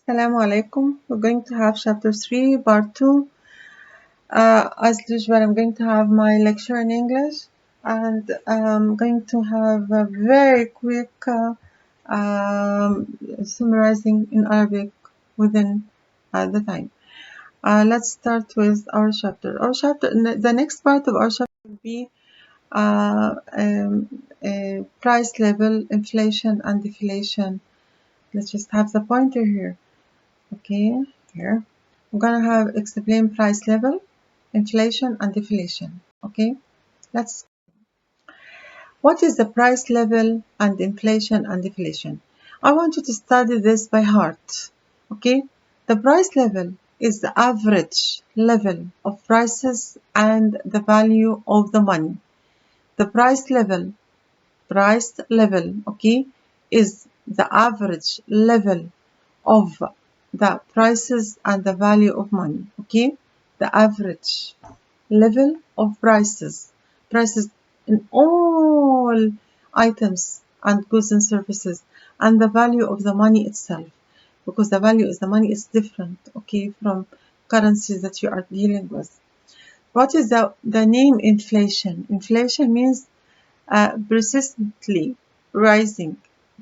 Assalamu alaikum. We're going to have chapter 3, part 2. As usual, I'm going to have my lecture in English and I'm going to have a very quick summarizing in Arabic within the time. Let's start with our chapter. The next part of our chapter will be price level, inflation, and deflation. Let's just have the pointer here. Okay, here. I'm gonna have explain price level, inflation and deflation. Okay, let's. What is the price level and inflation and deflation? I want you to study this by heart. Okay, the price level is the average level of prices and the value of the money. The price level, okay, is the average level of the prices and the value of money. Okay, the average level of prices in all items and goods and services, and the value of the money itself, because the value is the money is different, okay, from currencies that you are dealing with. What is the name inflation? Inflation means persistently rising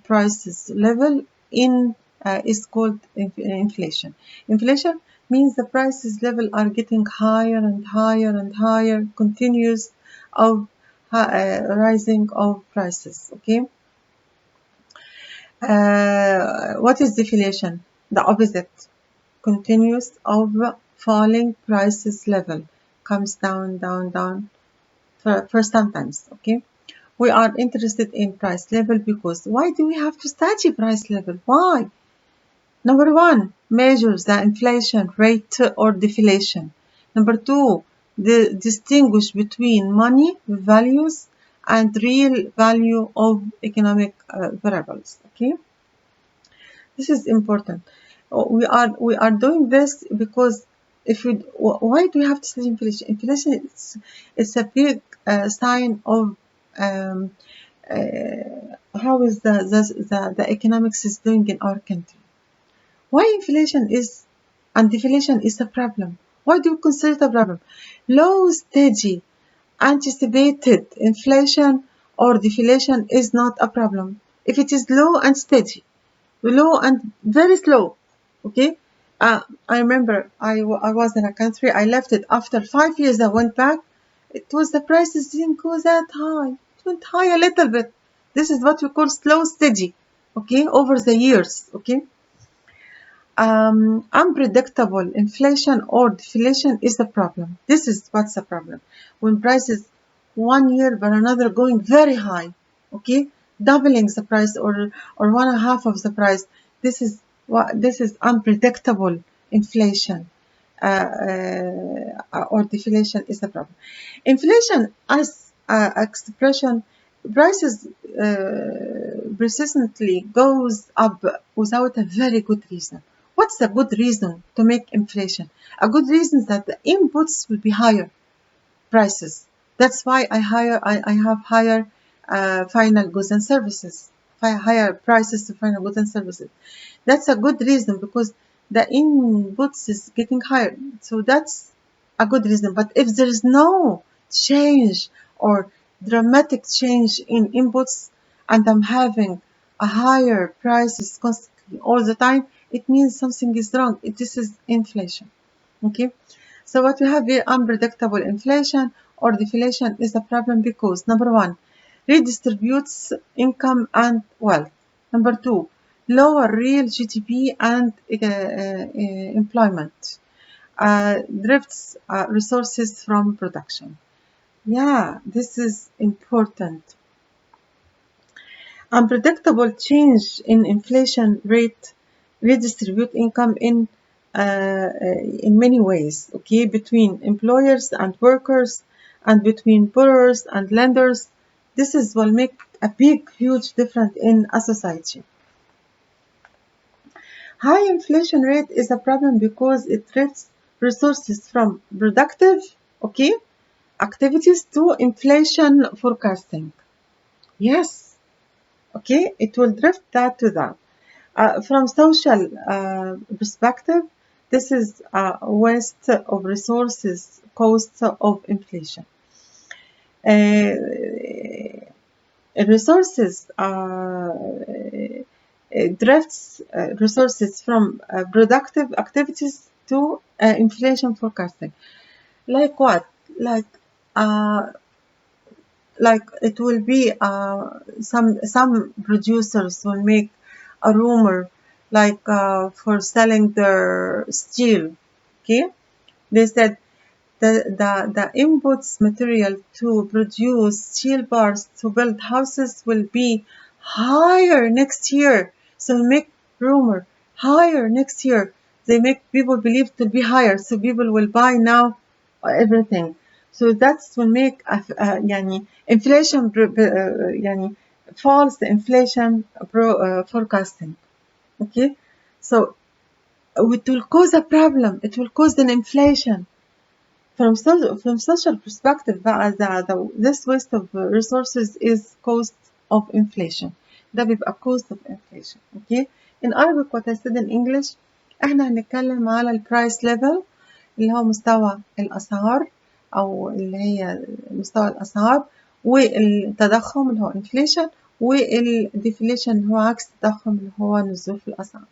prices level in is called inflation. Inflation means the prices level are getting higher and higher and higher, continuous of rising of prices. Okay. What is deflation? The opposite, continuous of falling prices level, comes down, down, down for sometimes. Okay. We are interested in price level because why do we have to study price level? Why? Number one, measures the inflation rate or deflation. Number two, distinguish between money values and real value of economic variables. Okay, this is important. We are doing this because if we why do we have to study inflation? Inflation is a big sign of um, how is the economics is doing in our country. Why inflation is and deflation is a problem? Why do we consider it a problem? Low, steady, anticipated inflation or deflation is not a problem. If it is low and steady, low and very slow, okay? I remember I was in a country, I left it after 5 years, I went back. It was the prices didn't go that high. It went high a little bit. This is what we call slow, steady, okay, over the years, okay? Unpredictable inflation or deflation is the problem. This is what's the problem. When prices 1 year but another going very high, okay, doubling the price or 1.5 of the price. This is unpredictable inflation or deflation is the problem. Inflation as expression, prices persistently goes up without a very good reason. What's a good reason to make inflation? A good reason is that the inputs will be higher prices. That's why I have higher final goods and services, higher prices to final goods and services. That's a good reason because the inputs is getting higher. So that's a good reason. But if there is no change or dramatic change in inputs and I'm having a higher prices constantly all the time, it means something is wrong. This is inflation. Okay. So what we have here, unpredictable inflation or deflation is a problem because number one, redistributes income and wealth. Number two, lower real GDP and employment. Drifts resources from production. Yeah, this is important. Unpredictable change in inflation rate redistribute income in many ways, okay, between employers and workers and between borrowers and lenders. This is will make a big, huge difference in a society. High inflation rate is a problem because it drifts resources from productive, okay, activities to inflation forecasting. Yes, okay, it will drift that to that. From social perspective, this is waste of resources, cost of inflation. Resources drifts resources from productive activities to inflation forecasting. Like what? Like uh, like it will be some producers will make a rumor like for selling their steel. Okay, they said the inputs material to produce steel bars to build houses will be higher next year. So make rumor higher next year. They make people believe to be higher, so people will buy now everything. So that's will make يعني inflation يعني false inflation forecasting. Okay, so it will cause a problem. It will cause an inflation. From social perspective بقى this waste of resources is cost of inflation. ده بيبقى cost of inflation. Okay. In Arabic what I said in English احنا هنتكلم على ال price level اللي هو مستوى الأسعار أو اللي هي مستوى الأسعار، والتضخم اللي هو inflation، والديفليشن اللي هو عكس التضخم اللي هو نزول في الأسعار.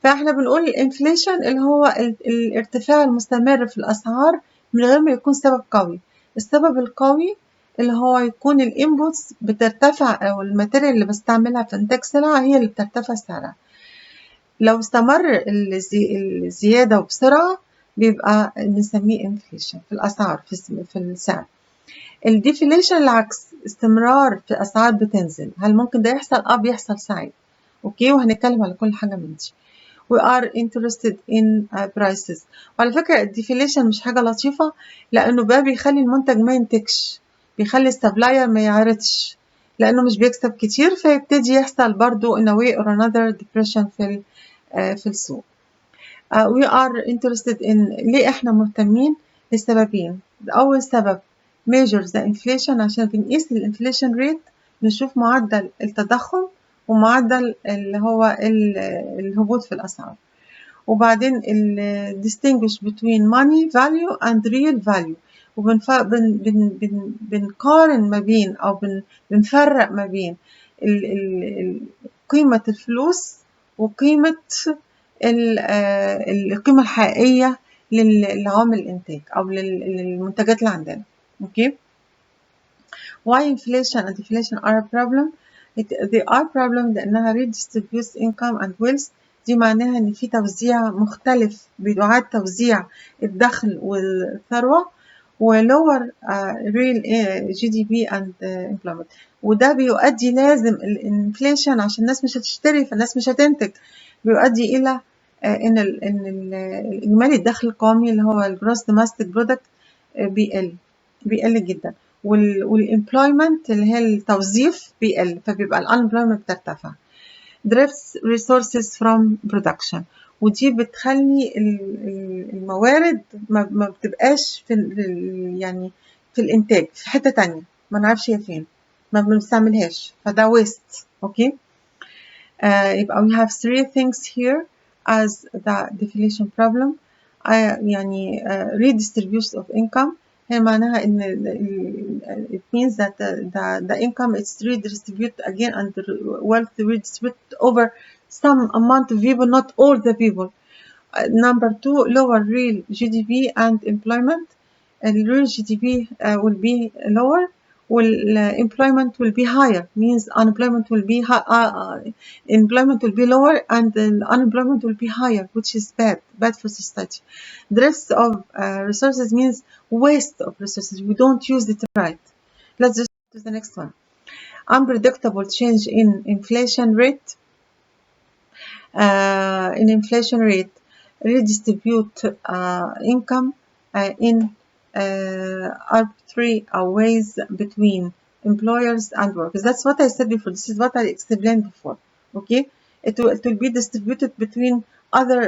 فاحنا بنقول الانفليشن اللي هو الارتفاع المستمر في الأسعار من غير ما يكون سبب قوي. السبب القوي اللي هو يكون الانبوتس بترتفع او الماتيريال اللي بستعملها في انتاج سلعة هي اللي بترتفع سعرها. لو استمر الزيادة وبسرعة بيبقى بنسميه انفليشن في الأسعار في السعر. الديفليشن العكس، استمرار في أسعار بتنزل. هل ممكن ده يحصل؟ بيحصل ساعات. اوكي، وهنتكلم على كل حاجة من دي. we are interested in prices. وعلى فكرة الديفليشن مش حاجة لطيفة، لأنه بقى بيخلي المنتج ما ينتجش، بيخلي السبلاير ما يعرضش، لأنه مش بيكسب كتير، فيبتدي يحصل برضو in a way or another depression في السوق. we are interested in ليه إحنا مهتمين؟ لسببين. أول سبب measure the inflation، عشان بنقيس الانفليشن ريت، نشوف معدل التضخم ومعدل اللي هو الهبوط في الأسعار. وبعدين ال distinguish between money value and real value، بنقارن ما بين أو بنفرق ما بين قيمة الفلوس وقيمة القيمة الحقيقية لعوامل الإنتاج أو للمنتجات اللي عندنا. Okay. Why inflation and deflation are a problem? They are problem لأنها redistributes income and wealth. دي معناها إن في توزيع مختلف، بيعاد توزيع الدخل والثروة، lower real GDP and employment. وده بيؤدي لازم الانفليشن عشان الناس مش هتشتري، فالناس مش هتنتج، بيؤدي إلى إن الإجمالي الدخل القومي اللي هو الجروس دوميستيك برودكت بيقل جدا، والemployment اللي هي التوظيف بيقل، فبيبقى الانemployment بترتفع. drifts resources from production، ودي بتخلي الموارد ما بتبقاش يعني في الانتاج، في حتة تانية ما نعرفش هي فين، ما بنستعملهاش، فده waste. اوكي. يبقى we have three things here as the deflation problem. يعني redistribution of income، هي معناها إن it means that the income is redistributed again and the wealth redistributed over some amount of people, not all the people. Number two, lower real GDP and employment. Real GDP will be lower, employment will be higher, means unemployment will be employment will be lower and unemployment will be higher, which is bad for society. Drifts of resources means waste of resources. We don't use it right. Let's just go to the next one. Unpredictable change in inflation rate. Redistribute income in arbitrary ways between employers and workers. That's what I said before. This is what I explained before. Okay, it will be distributed between other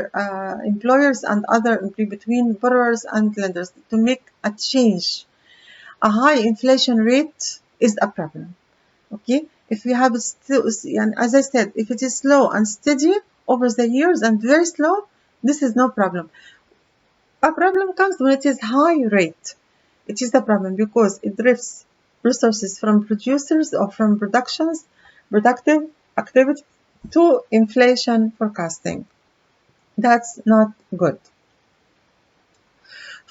employers and between borrowers and lenders to make a change. A high inflation rate is a problem. Okay, If we have still, and as I said, if it is slow and steady over the years and very slow, this is no problem. A problem comes when it is high rate. It is the problem because it drifts resources from producers or from productive activity to inflation forecasting. That's not good.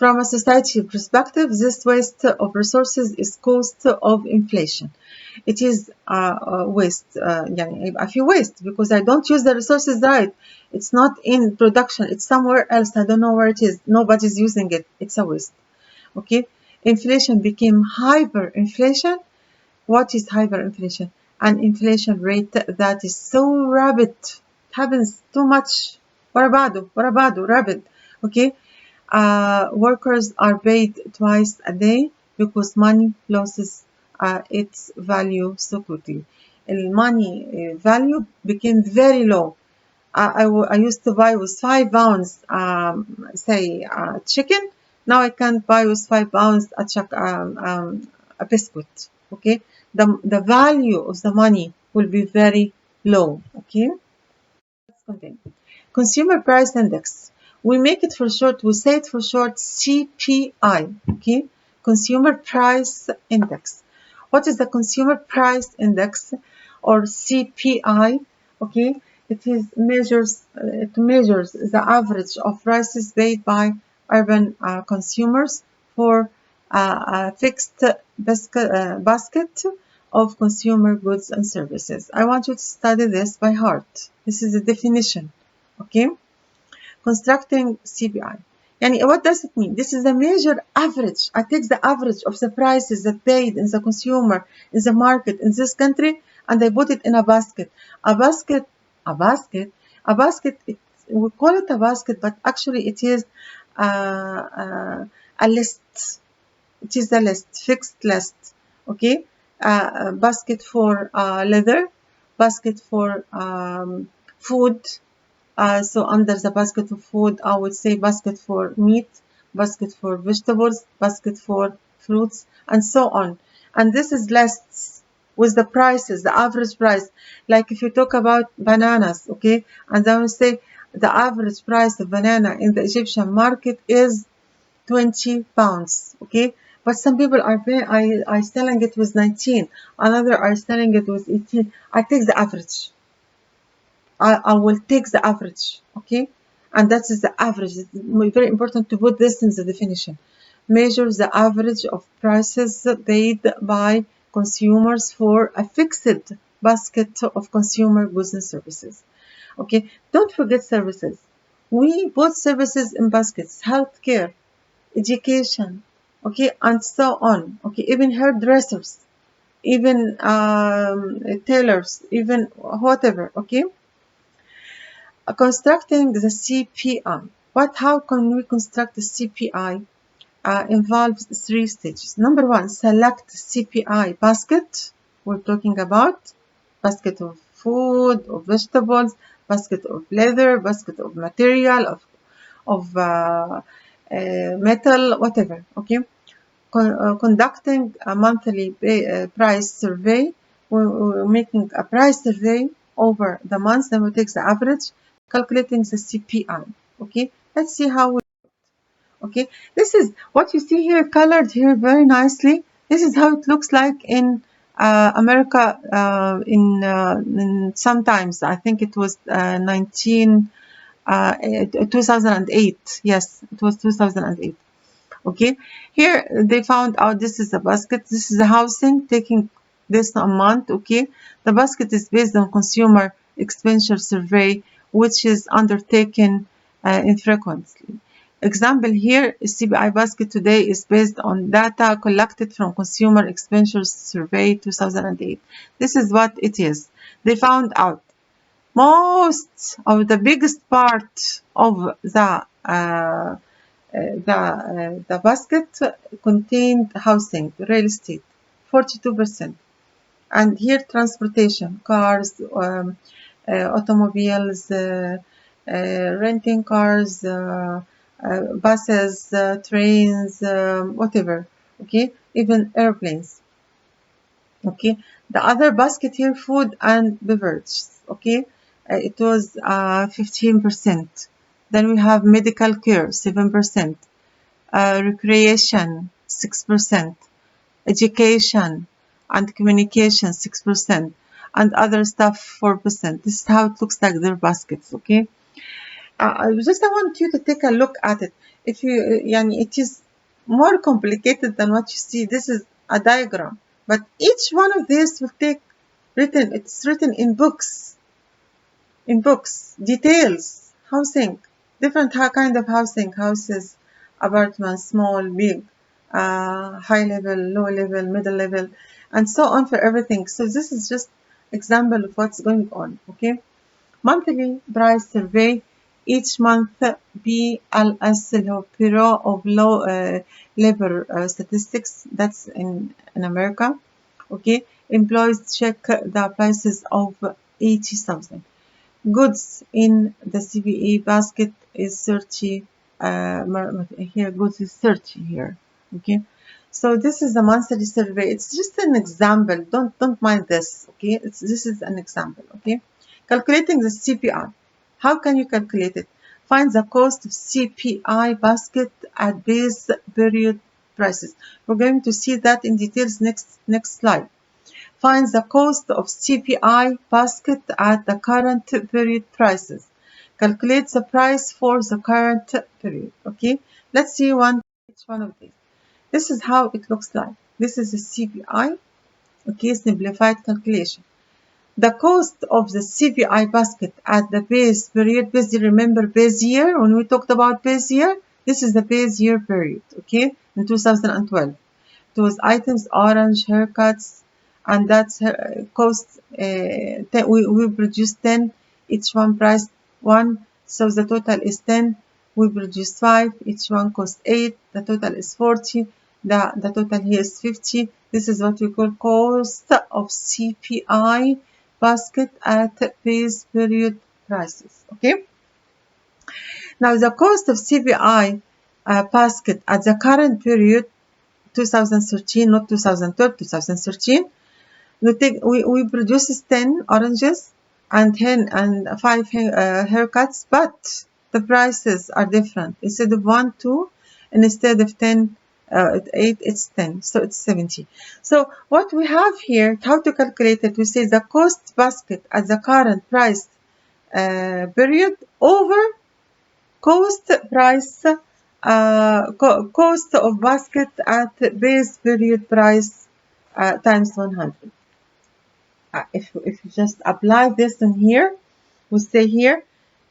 From a society perspective, this waste of resources is cost of inflation. It is waste. I feel waste because I don't use the resources right. It's not in production. It's somewhere else. I don't know where it is. Nobody's using it. It's a waste. Okay. Inflation became hyperinflation. What is hyperinflation? An inflation rate that is so rapid. It happens too much. Warabado, rapid. Okay. Workers are paid twice a day because money loses its value so quickly. And money value became very low. I used to buy with £5, say chicken. Now I can't buy with £5 a biscuit. Okay, the value of the money will be very low. Okay, let's continue. Consumer Price Index. We make it for short, we say it for short CPI, okay? Consumer Price Index. What is the Consumer Price Index or CPI? Okay, it measures the average of prices paid by urban consumers for a fixed basket of consumer goods and services. I want you to study this by heart. This is the definition. Okay, constructing CPI. Yani, what does it mean? This is a major average. I take the average of the prices that paid in the consumer, in the market, in this country, and I put it in a basket. A basket, a basket, a basket. We call it a basket, but actually it is a list. It is a list, fixed list. Okay, basket for leather, basket for food. So under the basket of food, I would say basket for meat, basket for vegetables, basket for fruits, and so on. And this is lists with the prices, the average price. Like if you talk about bananas, okay, and I would say the average price of banana in the Egyptian market is £20, okay. But some people are selling it with 19, another are selling it with 18. I take the average. I will take the average, okay? And that is the average. It's very important to put this in the definition. Measure the average of prices paid by consumers for a fixed basket of consumer goods and services. Okay, don't forget services. We put services in baskets, healthcare, education, okay, and so on. Okay, even hairdressers, even tailors, even whatever, okay? Constructing the CPI. How can we construct the CPI? Involves three stages. Number one, select CPI basket. We're talking about basket of food, of vegetables, basket of leather, basket of material, of metal, whatever. Okay. Conducting a monthly price survey. We're making a price survey over the months. Then we take the average, calculating the CPI. Okay, let's see how we. Okay, this is what you see here, colored here very nicely. This is how it looks like in America. In sometimes I think it was 2008. Yes, it was 2008. Okay, here they found out this is a basket. This is a housing taking this amount. Okay, the basket is based on consumer expenditure survey, which is undertaken infrequently. Example here, CPI basket today is based on data collected from Consumer Expenditure Survey 2008. This is what it is. They found out most of the biggest part of the basket contained housing, real estate, 42%. And here transportation, cars, automobiles, renting cars, buses, trains, whatever, okay, even airplanes. Okay, the other basket here, food and beverages. Okay, it was 15%. Then we have medical care, 7%. Recreation, 6%. Education and communication, 6%. And other stuff, 4%. This is how it looks like their baskets. Okay. I want you to take a look at it. If you, it is more complicated than what you see. This is a diagram, but each one of these will take written. It's written in books, details, housing, different kind of housing, houses, apartments, small, big, high level, low level, middle level, and so on for everything. So this is just example of what's going on. Okay. Monthly price survey. Each month BLS اللي هو Bureau of Low Labor Statistics, that's in America. Okay, employees check the prices of 80,000 goods in the CPI basket is 30. Here goods is 30 here. Okay, so this is a monthly survey. It's just an example. Don't mind this. Okay, this is an example. Okay. Calculating the CPI. How can you calculate it? Find the cost of CPI basket at base period prices. We're going to see that in details next slide. Find the cost of CPI basket at the current period prices. Calculate the price for the current period. Okay, let's see each one of these. This is how it looks like. This is the CPI. Okay, simplified calculation. The cost of the CPI basket at the base period, base year, remember base year, when we talked about base year, this is the base year period, okay, in 2012. Those items, orange, haircuts, and that's cost, we produced 10, each one price 1, so the total is 10, we produced 5, each one cost 8, the total is 40, the total here is 50. This is what we call cost of CPI basket at base period prices. Okay. Now the cost of CPI basket at the current period, 2013, not 2012, 2013. We produce 10 oranges and 10 and 5 haircuts, but the prices are different. Instead of 1, 2, and instead of 10, 8, it's 10, so it's 70. So what we have here, how to calculate it, we say the cost basket at the current price period over cost price, cost of basket at base period price times 100. If you just apply this in here, we say here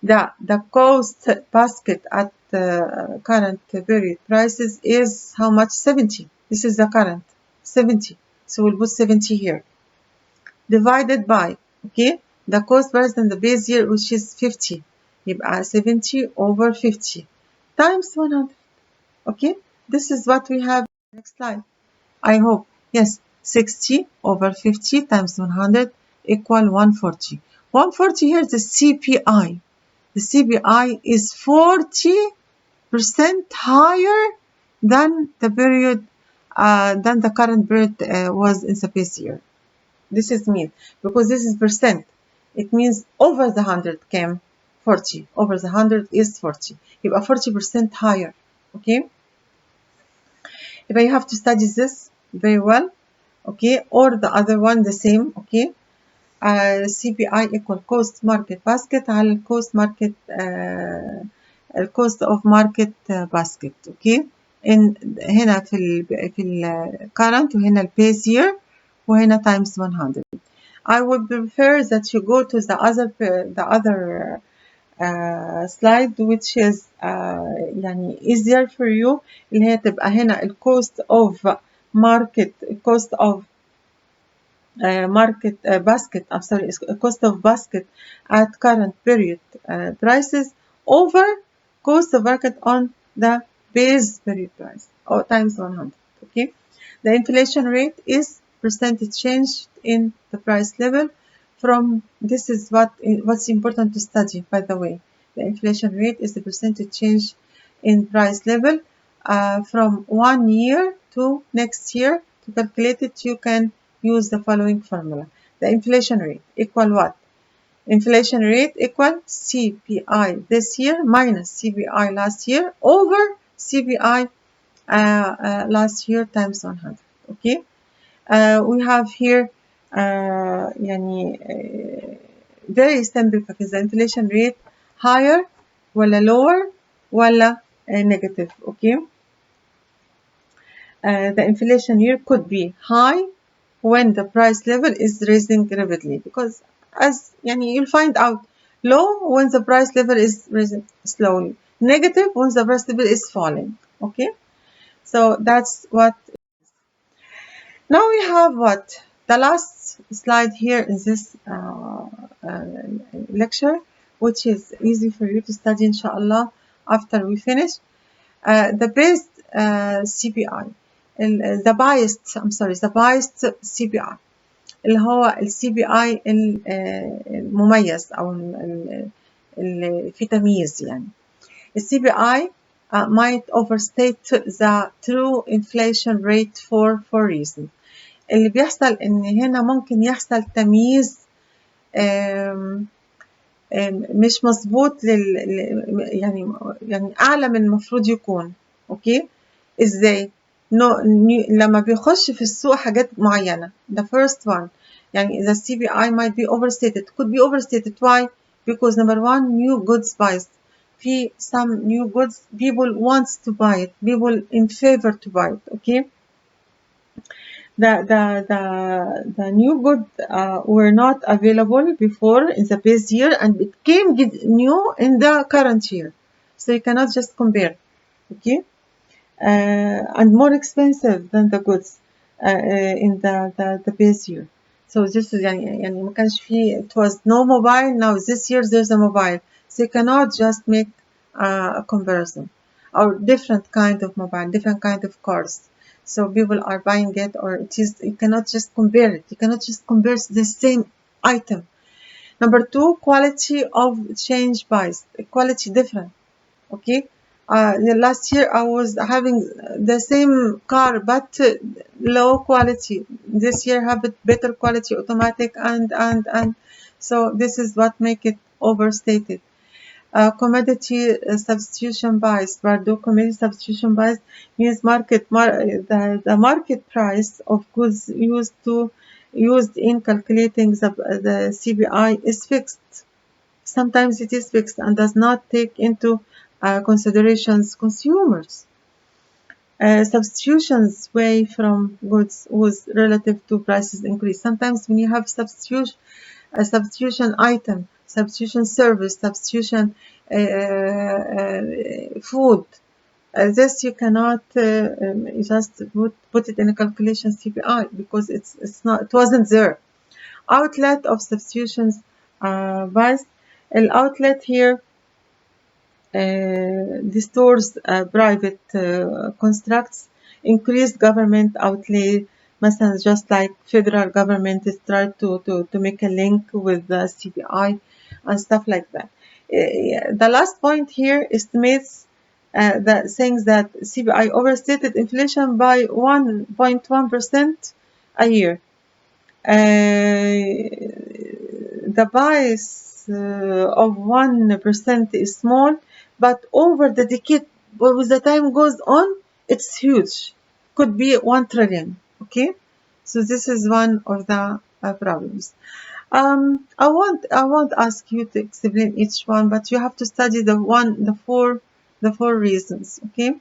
that the cost basket at the current period prices is how much? 70. This is the current 70. So we'll put 70 here. Divided by, okay, the cost price in the base year, which is 50. يبقى 70 over 50 times 100. Okay, this is what we have. Next slide. I hope. Yes, 60 over 50 times 100 equal 140. 140 here is the CPI. The CPI is 40% higher than the period, than the current period was in the base year. This is mean because this is percent. It means over the 100 came 40. Over the 100 is 40. يبقى 40% higher. Okay. يبقى you have to study this very well. Okay. Or the other one the same. Okay. CPI equal cost market basket على cost market cost of market basket. Okay. هنا في ال current وهنا ال base year وهنا times 100. I would prefer that you go to the other slide which is يعني easier for you, اللي هي تبقى هنا ال cost of market, cost of market basket, I'm sorry, cost of basket at current period prices over cost of market on the base period price or times 100. Okay, the inflation rate is percentage change in the price level from, this is what's important to study, by the way. The inflation rate is the percentage change in price level from 1 year to next year. To calculate it, you can use the following formula. The inflation rate equal what? Inflation rate equal CPI this year minus CPI last year over CPI last year times 100. Okay. We have here very simple فكرة. The inflation rate higher ولا lower ولا negative. Okay. The inflation here could be high when the price level is rising rapidly, because as you'll find out, low when the price level is rising slowly, negative when the price level is falling. Okay, so that's what. Now we have what the last slide here in this lecture, which is easy for you to study inshallah after we finish. The based CPI, the biased CPI اللي هو CPI المميز أو اللي في تمييز يعني. CPI might overstate the true inflation rate for reasons. اللي بيحصل إن هنا ممكن يحصل تمييز مش مظبوط يعني أعلى من المفروض يكون. أوكي إزاي؟ لما بيخش في السوق حاجات معينة. The first one يعني the CPI might be overstated. Could be overstated. Why? Because number one, new goods buys. في some new goods people wants to buy it. People in favor to buy it. Okay. The new goods were not available before in the base year, and it came new in the current year. So you cannot just compare. Okay. And more expensive than the goods in the base year. So this is يعني ما كانش فيه, it was no mobile, now this year there's a mobile. So you cannot just make a comparison, or different kind of mobile, different kind of cars. So people are buying it, or it is, you cannot just compare it. You cannot just compare the same item. Number two, quality of change buys, quality different. Okay. Last year I was having the same car but low quality. This year have it better quality, automatic, and so this is what make it overstated. Commodity substitution bias. Bardo commodity substitution bias means the market price of goods used in calculating the CPI is fixed. Sometimes it is fixed and does not take into considerations consumers. Substitutions way from goods with relative to prices increase. Sometimes when you have substitution item, substitution service, substitution food, this you cannot just put it in a calculation CPI, because it's not, it wasn't there. Outlet of substitutions bias. An outlet here distorts private constructs, increased government outlay. مثلا just like federal government is trying to make a link with the CPI and stuff like that. The last point here estimates that saying that CPI overstated inflation by 1.1% a year. The bias of 1% is small, but over the decade, as the time goes on, it's huge. Could be 1 trillion. Okay, so this is one of the problems. I won't ask you to explain each one, but you have to study the four reasons. Okay,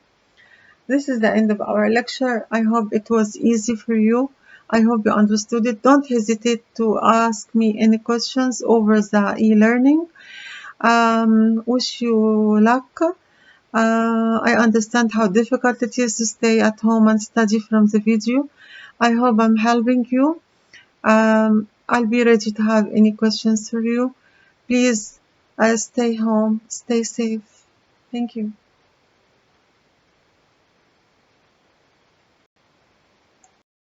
this is the end of our lecture. I hope it was easy for you. I hope you understood it. Don't hesitate to ask me any questions over the e-learning. Wish you luck. I understand how difficult it is to stay at home and study from the video. I hope I'm helping you. I'll be ready to have any questions for you. Please stay home, stay safe. Thank you.